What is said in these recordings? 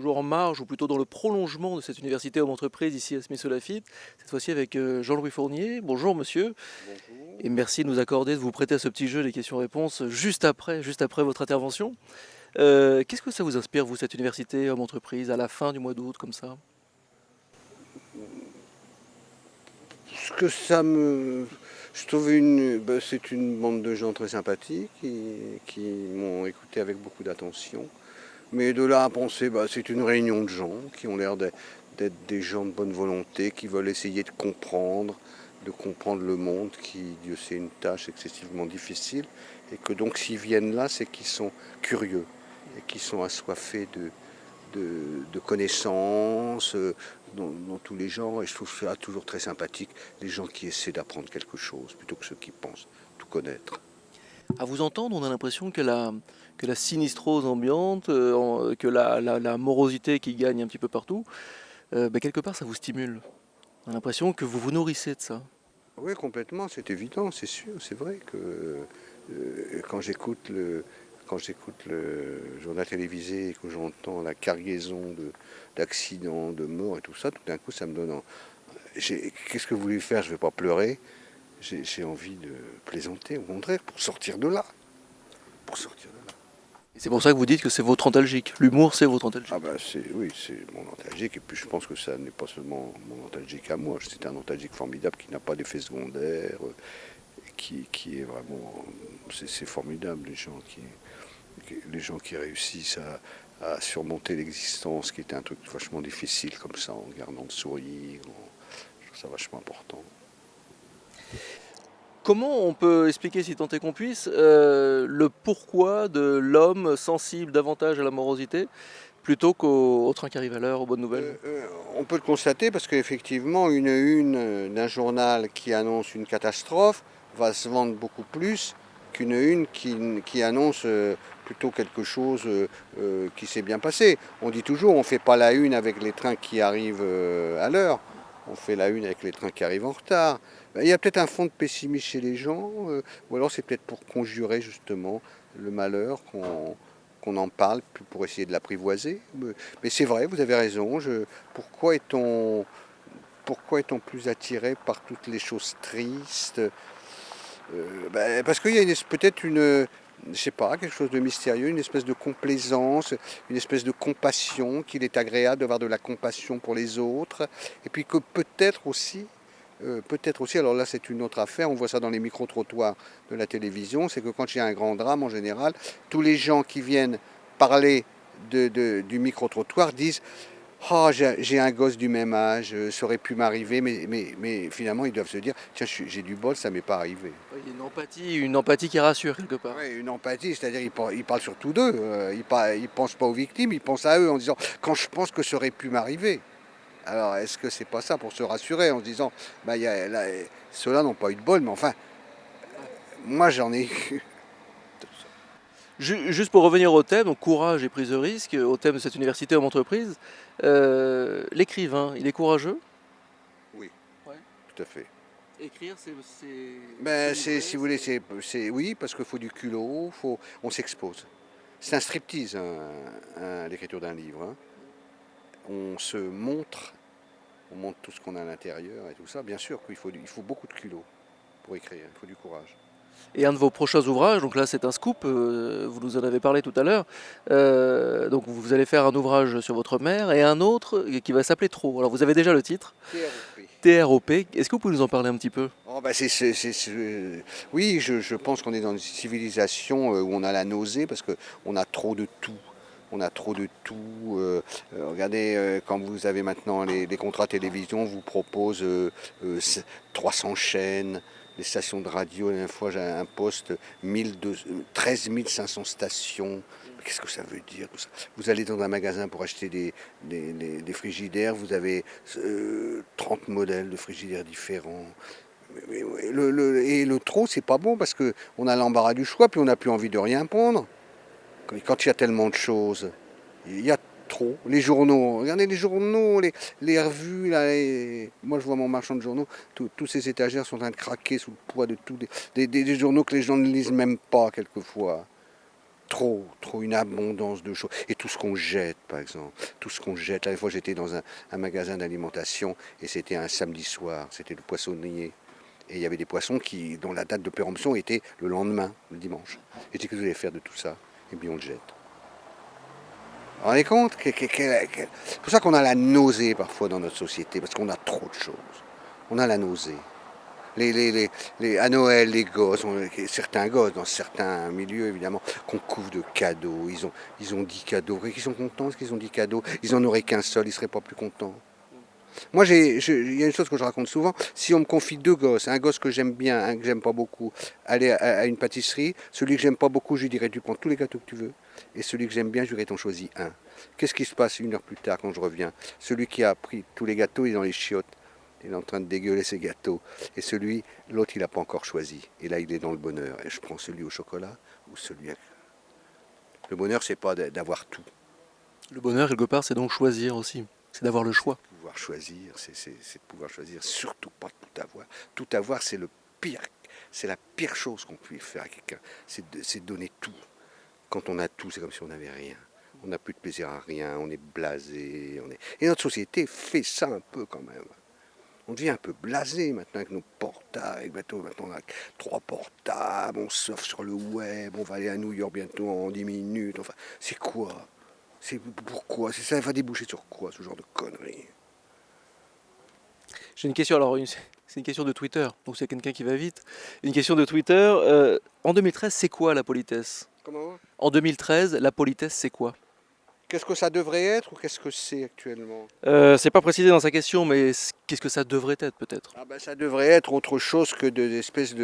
toujours en marge ou plutôt dans le prolongement de cette université homme-entreprise ici à Smith-Lafitte, cette fois-ci avec Jean-Louis Fournier. Bonjour monsieur, Bonjour. et merci de nous accorder, de vous prêter à ce petit jeu des questions-réponses juste après votre intervention. Qu'est-ce que ça vous inspire, vous, cette université homme-entreprise, à la fin du mois d'août, comme ça? Ce que ça me... Je trouve c'est une bande de gens très sympathiques qui m'ont écouté avec beaucoup d'attention. Mais de là à penser, c'est une réunion de gens qui ont l'air d'être des gens de bonne volonté, qui veulent essayer de comprendre le monde, qui, Dieu sait, une tâche excessivement difficile. Et que donc s'ils viennent là, c'est qu'ils sont curieux et qu'ils sont assoiffés de connaissances dans tous les genres. Et je trouve ça toujours très sympathique, les gens qui essaient d'apprendre quelque chose plutôt que ceux qui pensent tout connaître. À vous entendre, on a l'impression que la sinistrose ambiante, que la morosité qui gagne un petit peu partout, quelque part ça vous stimule. On a l'impression que vous vous nourrissez de ça. Oui, complètement, c'est évident, c'est sûr, c'est vrai que quand quand j'écoute le journal télévisé et que j'entends la cargaison d'accidents, de morts et tout ça, tout d'un coup, ça me donne... Qu'est-ce que vous voulez faire? Je ne vais pas pleurer. J'ai envie de plaisanter, au contraire, pour sortir de là. Pour sortir de là. Et c'est pour ça que vous dites que c'est votre antalgique. L'humour, c'est votre Ah antalgique. oui, c'est mon nostalgique. Et puis je pense que ça n'est pas seulement mon nostalgique à moi. C'est un nostalgique formidable qui n'a pas d'effet secondaire, qui est vraiment... C'est formidable, les gens qui réussissent à surmonter l'existence, qui est un truc vachement difficile comme ça, en gardant le sourire. Je trouve ça vachement important. Comment on peut expliquer, si tant est qu'on puisse, le pourquoi de l'homme sensible davantage à la morosité plutôt qu'au train qui arrive à l'heure, aux bonnes nouvelles? On peut le constater parce qu'effectivement, une d'un journal qui annonce une catastrophe va se vendre beaucoup plus qu'une qui annonce plutôt quelque chose qui s'est bien passé. On dit toujours, on ne fait pas la une avec les trains qui arrivent à l'heure, on fait la une avec les trains qui arrivent en retard. Il y a peut-être un fond de pessimisme chez les gens, ou alors c'est peut-être pour conjurer justement le malheur qu'on en parle pour essayer de l'apprivoiser. Mais c'est vrai, vous avez raison. Pourquoi est-on plus attiré par toutes les choses tristes? Parce qu'il y a peut-être je sais pas, quelque chose de mystérieux, une espèce de complaisance, une espèce de compassion, qu'il est agréable d'avoir de la compassion pour les autres. Et puis que peut-être aussi, alors là c'est une autre affaire, on voit ça dans les micro-trottoirs de la télévision, c'est que quand il y a un grand drame en général, tous les gens qui viennent parler du micro-trottoir disent oh, j'ai un gosse du même âge, ça aurait pu m'arriver, mais finalement ils doivent se dire tiens, j'ai du bol, ça m'est pas arrivé. Il y a une empathie qui rassure quelque part. Ouais, une empathie, c'est-à-dire ils parlent surtout d'eux, ils pensent pas aux victimes, ils pensent à eux en disant quand je pense que ça aurait pu m'arriver. Alors est-ce que c'est pas ça pour se rassurer en se disant ceux-là n'ont pas eu de bol, mais enfin, moi j'en ai eu. Juste pour revenir au thème, donc courage et prise de risque, au thème de cette université homme entreprise, l'écrivain, il est courageux? Oui, Ouais. tout à fait. Écrire, c'est Ben, s'ouvrir, si vous voulez, oui, parce qu'il faut du culot, on s'expose. C'est un striptease, l'écriture d'un livre, hein. On se montre, on montre tout ce qu'on a à l'intérieur et tout ça. Bien sûr il faut beaucoup de culot pour écrire, il faut du courage. Et un de vos prochains ouvrages, donc là c'est un scoop, vous nous en avez parlé tout à l'heure, donc vous allez faire un ouvrage sur votre mère et un autre qui va s'appeler Trop. Alors vous avez déjà le titre, TROP. TROP, est-ce que vous pouvez nous en parler un petit peu? Oh, oui, je pense qu'on est dans une civilisation où on a la nausée parce qu'on a trop de tout. On a trop de tout. Regardez, quand vous avez maintenant les contrats télévision, vous proposent 300 chaînes, les stations de radio. La dernière fois, j'ai un poste 13 500 stations. Qu'est-ce que ça veut dire tout ça? Vous allez dans un magasin pour acheter des frigidaires, vous avez 30 modèles de frigidaires différents. Et le trop, c'est pas bon parce qu'on a l'embarras du choix, puis on n'a plus envie de rien prendre. Quand il y a tellement de choses, il y a trop. Les journaux, regardez les journaux, les revues, là, moi je vois mon marchand de journaux, tous ces étagères sont en train de craquer sous le poids de tout, des journaux que les gens ne lisent même pas quelquefois. trop une abondance de choses. Et tout ce qu'on jette, par exemple. Tout ce qu'on jette. La fois, j'étais dans un magasin d'alimentation et c'était un samedi soir. C'était le poissonnier. Et il y avait des poissons dont la date de péremption était le lendemain, le dimanche. Et qu'est-ce que vous allez faire de tout ça? Et bien on le jette. Vous vous rendez compte? C'est pour ça qu'on a la nausée parfois dans notre société, parce qu'on a trop de choses. On a la nausée. À Noël, les gosses, certains gosses, dans certains milieux évidemment, qu'on couvre de cadeaux. Ils ont 10 cadeaux. Ils sont contents parce qu'ils ont 10 cadeaux. Ils n'en auraient qu'un seul, ils ne seraient pas plus contents. Moi, il y a une chose que je raconte souvent. Si on me confie deux gosses, un gosse que j'aime bien, un que j'aime pas beaucoup, aller à une pâtisserie, celui que j'aime pas beaucoup, je lui dirais tu prends tous les gâteaux que tu veux. Et celui que j'aime bien, je lui dirais t'en choisis un. Qu'est-ce qui se passe une heure plus tard quand je reviens? Celui qui a pris tous les gâteaux, il est dans les chiottes. Il est en train de dégueuler ses gâteaux. Et l'autre, il n'a pas encore choisi. Et là, il est dans le bonheur. Et je prends celui au chocolat ou celui à... Le bonheur, c'est pas d'avoir tout. Le bonheur, quelque part, c'est donc choisir aussi. C'est d'avoir le choix. Pouvoir choisir, c'est de pouvoir choisir, surtout pas tout avoir. Tout avoir, c'est le pire. C'est la pire chose qu'on puisse faire à quelqu'un. C'est donner tout. Quand on a tout, c'est comme si on n'avait rien. On n'a plus de plaisir à rien, on est blasé. Et notre société fait ça un peu quand même. On devient un peu blasé maintenant avec nos portables. Maintenant, on a 3 portables, on surfe sur le web, on va aller à New York bientôt en 10 minutes. Enfin, c'est quoi? C'est pourquoi? Ça va déboucher sur quoi, ce genre de conneries? J'ai une question, alors c'est une question de Twitter, donc c'est quelqu'un qui va vite. Une question de Twitter, en 2013, c'est quoi la politesse? Comment? En 2013, la politesse, c'est quoi? Qu'est-ce que ça devrait être ou qu'est-ce que c'est actuellement? C'est pas précisé dans sa question, mais qu'est-ce que ça devrait être peut-être? Ah ben, ça devrait être autre chose que d'espèces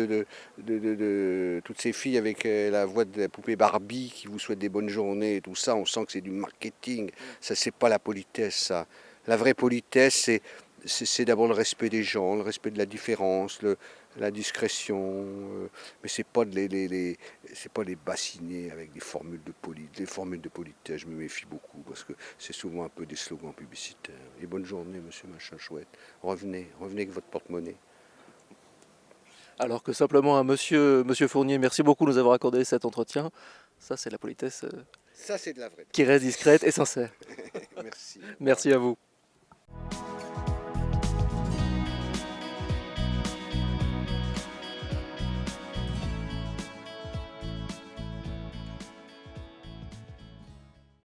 toutes ces filles avec la voix de la poupée Barbie qui vous souhaitent des bonnes journées et tout ça. On sent que c'est du marketing. Ça, c'est pas la politesse, ça. La vraie politesse, c'est d'abord le respect des gens, le respect de la différence, la discrétion. Mais c'est pas c'est pas les bassiner avec des formules de politesse. Les formules de politesse, je me méfie beaucoup parce que c'est souvent un peu des slogans publicitaires. Et bonne journée, monsieur machin chouette. Revenez avec votre porte-monnaie. Alors que simplement un monsieur Fournier, merci beaucoup de nous avoir accordé cet entretien. Ça, c'est la politesse Ça, c'est de la vraie qui reste discrète et sincère. Merci. Merci à vous.